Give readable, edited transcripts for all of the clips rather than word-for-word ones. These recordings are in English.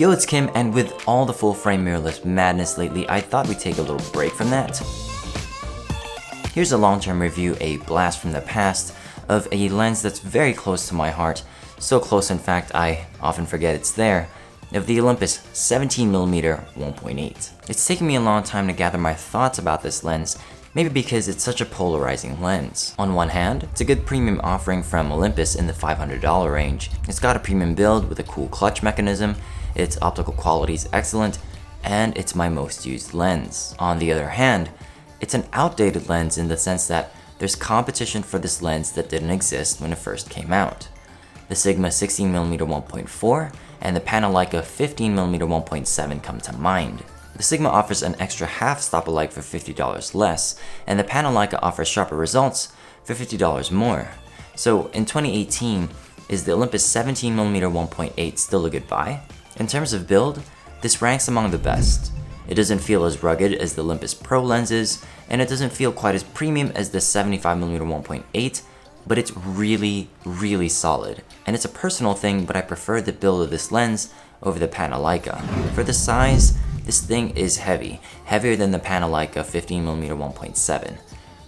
Yo, it's Kim, and with all the full frame mirrorless madness lately, I thought we'd take a little break from that. Here's a long-term review, a blast from the past, of a lens that's very close to my heart, so close in fact I often forget it's there, of the Olympus 17mm 1.8. It's taken me a long time to gather my thoughts about this lens, maybe because it's such a polarizing lens. On one hand, it's a good premium offering from Olympus in the $500 range. It's got a premium build with a cool clutch mechanism, its optical quality is excellent, and it's my most used lens. On the other hand, it's an outdated lens in the sense that there's competition for this lens that didn't exist when it first came out. The Sigma 16mm 1.4 and the Panasonic 15mm 1.7 come to mind. The Sigma offers an extra half stop-alike for $50 less, and the Panasonic offers sharper results for $50 more. So in 2018, is the Olympus 17mm 1.8 still a good buy? In terms of build, this ranks among the best. It doesn't feel as rugged as the Olympus Pro lenses, and it doesn't feel quite as premium as the 75mm 1.8, but it's really solid. And it's a personal thing, but I prefer the build of this lens over the Panasonic. For the size, this thing is heavy, heavier than the Panasonic 15mm 1.7.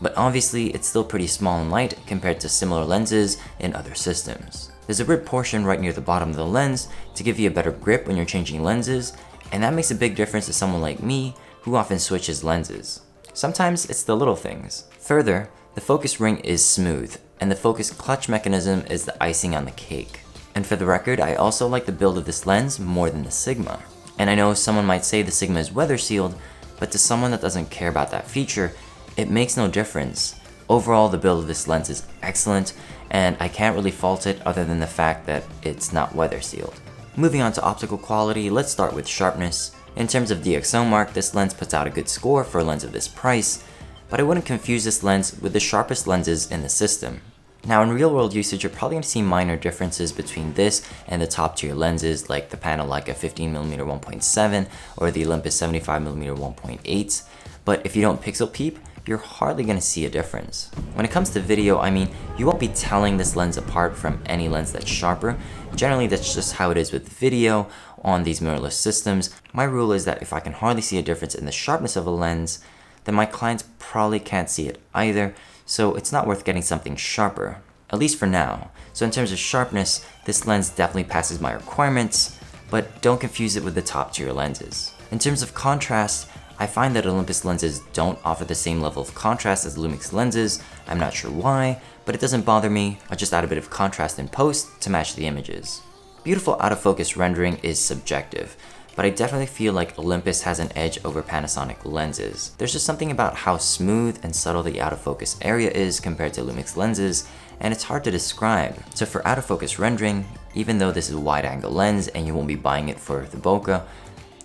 But obviously, it's still pretty small and light compared to similar lenses in other systems. There's a rib portion right near the bottom of the lens to give you a better grip when you're changing lenses, and that makes a big difference to someone like me who often switches lenses. Sometimes it's the little things. Further, the focus ring is smooth, and the focus clutch mechanism is the icing on the cake. And for the record, I also like the build of this lens more than the Sigma. And I know someone might say the Sigma is weather sealed, but to someone that doesn't care about that feature, it makes no difference. Overall, the build of this lens is excellent, and I can't really fault it other than the fact that it's not weather sealed. Moving on to optical quality, let's start with sharpness. In terms of DxO mark, this lens puts out a good score for a lens of this price, but I wouldn't confuse this lens with the sharpest lenses in the system. Now in real world usage, you're probably going to see minor differences between this and the top tier lenses like the Panasonic 15mm 1.7 or the Olympus 75mm 1.8, but if you don't pixel peep, you're hardly going to see a difference. When it comes to video, I mean, you won't be telling this lens apart from any lens that's sharper. Generally, that's just how it is with video on these mirrorless systems. My rule is that if I can hardly see a difference in the sharpness of a lens, then my clients probably can't see it either, so it's not worth getting something sharper, at least for now. So in terms of sharpness, this lens definitely passes my requirements, but don't confuse it with the top tier lenses. In terms of contrast, I find that Olympus lenses don't offer the same level of contrast as Lumix lenses. I'm not sure why, but it doesn't bother me. I'll just add a bit of contrast in post to match the images. Beautiful out of focus rendering is subjective, but I definitely feel like Olympus has an edge over Panasonic lenses. There's just something about how smooth and subtle the out of focus area is compared to Lumix lenses, and it's hard to describe. So for out of focus rendering, even though this is a wide angle lens and you won't be buying it for the bokeh,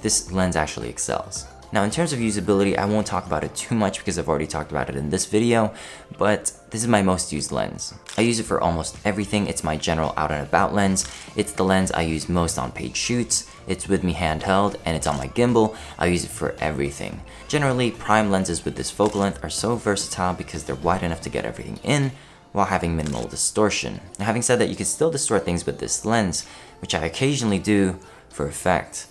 this lens actually excels. Now in terms of usability, I won't talk about it too much because I've already talked about it in this video, but this is my most used lens. I use it for almost everything. It's my general out and about lens. It's the lens I use most on paid shoots. It's with me handheld and it's on my gimbal. I use it for everything. Generally, prime lenses with this focal length are so versatile because they're wide enough to get everything in while having minimal distortion. Now having said that, you can still distort things with this lens, which I occasionally do for effect.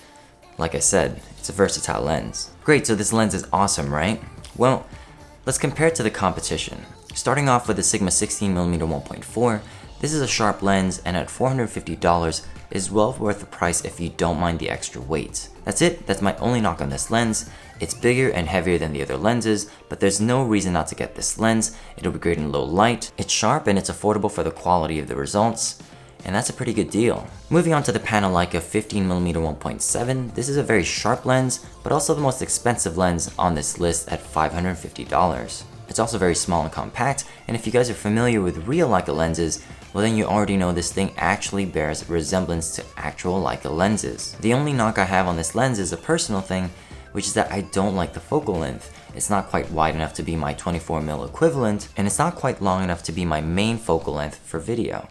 Like I said, it's a versatile lens. Great, so this lens is awesome, right? Well, let's compare it to the competition. Starting off with the Sigma 16mm 1.4, this is a sharp lens and at $450 is well worth the price if you don't mind the extra weight. That's it, that's my only knock on this lens. It's bigger and heavier than the other lenses, but there's no reason not to get this lens. It'll be great in low light, it's sharp and it's affordable for the quality of the results. And that's a pretty good deal. Moving on to the Panasonic 15mm 1.7, this is a very sharp lens, but also the most expensive lens on this list at $550. It's also very small and compact, and if you guys are familiar with real Leica lenses, well then you already know this thing actually bears resemblance to actual Leica lenses. The only knock I have on this lens is a personal thing, which is that I don't like the focal length. It's not quite wide enough to be my 24mm equivalent, and it's not quite long enough to be my main focal length for video.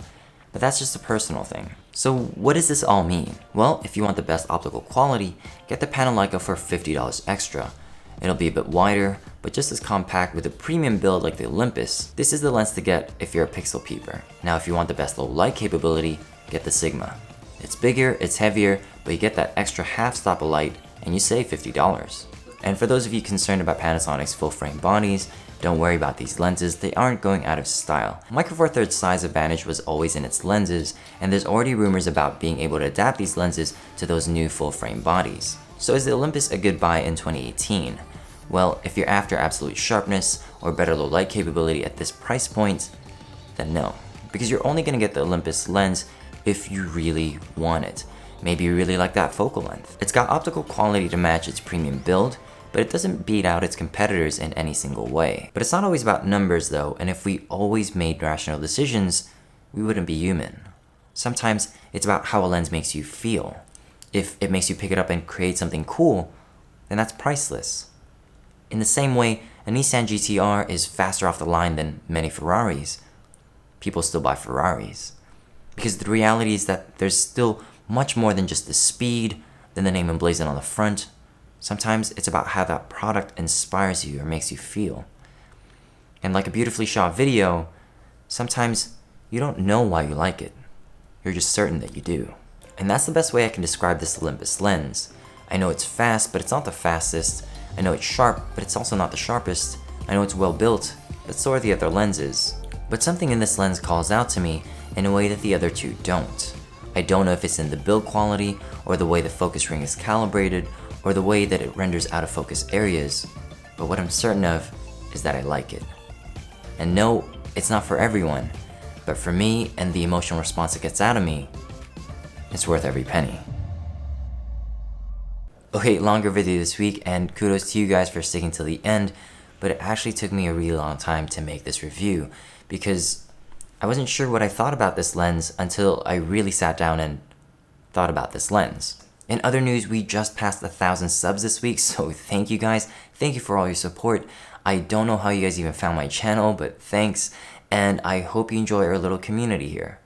But that's just a personal thing. So what does this all mean? Well, if you want the best optical quality, get the Panasonic for $50 extra. It'll be a bit wider, but just as compact with a premium build like the Olympus. This is the lens to get if you're a pixel peeper. Now if you want the best low light capability, get the Sigma. It's bigger, it's heavier, but you get that extra half stop of light and you save $50. And for those of you concerned about Panasonic's full-frame bodies, don't worry about these lenses, they aren't going out of style. Micro Four Thirds size advantage was always in its lenses, and there's already rumors about being able to adapt these lenses to those new full-frame bodies. So is the Olympus a good buy in 2018? Well, if you're after absolute sharpness or better low light capability at this price point, then no. Because you're only going to get the Olympus lens if you really want it. Maybe you really like that focal length. It's got optical quality to match its premium build, but it doesn't beat out its competitors in any single way. But it's not always about numbers though, and if we always made rational decisions, we wouldn't be human. Sometimes it's about how a lens makes you feel. If it makes you pick it up and create something cool, then that's priceless. In the same way, a Nissan GT-R is faster off the line than many Ferraris. People still buy Ferraris. Because the reality is that there's still much more than just the speed, than the name emblazoned on the front. Sometimes it's about how that product inspires you or makes you feel. And like a beautifully shot video, sometimes you don't know why you like it. You're just certain that you do. And that's the best way I can describe this Olympus lens. I know it's fast, but it's not the fastest. I know it's sharp, but it's also not the sharpest. I know it's well built, but so are the other lenses. But something in this lens calls out to me in a way that the other two don't. I don't know if it's in the build quality, or the way the focus ring is calibrated, or the way that it renders out of focus areas, but what I'm certain of is that I like it. And no, it's not for everyone, but for me and the emotional response it gets out of me, it's worth every penny. Okay, longer video this week, and kudos to you guys for sticking till the end, but it actually took me a really long time to make this review, because I wasn't sure what I thought about this lens until I really sat down and thought about this lens. In other news, we just passed 1,000 subs this week, so thank you guys. Thank you for all your support. I don't know how you guys even found my channel, but thanks, and I hope you enjoy our little community here.